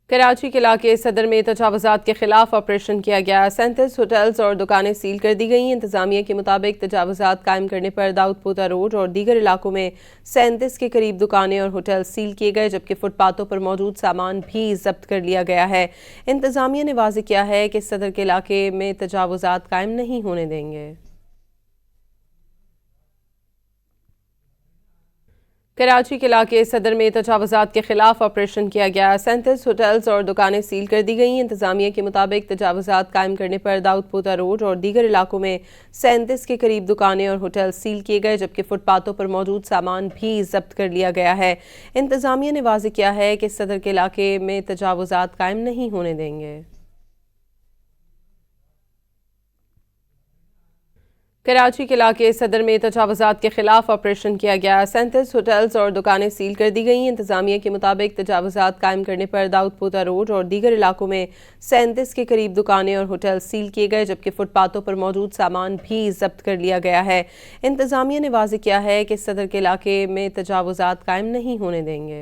कराची के इलाके सदर में तजावुज़ात के खिलाफ ऑपरेशन किया गया। 37 होटल्स और दुकानें सील कर दी गई। इंतजामिया के मुताबिक तजावुज़ात कायम करने पर दाऊदपोता रोड और दीगर इलाकों में 37 के करीब दुकानें और होटल सील किए गए, जबकि फुटपाथों पर मौजूद सामान भी जब्त कर लिया गया है। इंतजामिया ने वाज़ेह किया है कि सदर के इलाके में तजावुज़ात कायम नहीं होने देंगे। कराची के इलाके सदर में तजावुज़ात के खिलाफ ऑपरेशन किया गया। 37 होटल्स और दुकानें सील कर दी गई। इंतजामिया के मुताबिक तजावुज़ात कायम करने पर दाऊदपोता रोड और दीगर इलाकों में 37 के करीब दुकानें और होटल सील किए गए, जबकि फुटपाथों पर मौजूद सामान भी जब्त कर लिया गया है। इंतजामिया ने वाज़ेह किया है कि सदर के इलाके में तजावुज़ात कायम नहीं होने देंगे। कराची के इलाके सदर में तजावुज़ात के खिलाफ ऑपरेशन किया गया। 37 होटल्स और दुकानें सील कर दी गई। इंतजामिया के मुताबिक तजावुज़ात कायम करने पर दाऊदपोता रोड और दीगर इलाकों में 37 के करीब दुकानें और होटल सील किए गए, जबकि फुटपाथों पर मौजूद सामान भी जब्त कर लिया गया है। इंतजामिया ने वाज़ेह किया है कि सदर के इलाके में तजावुज़ात कायम नहीं होने देंगे।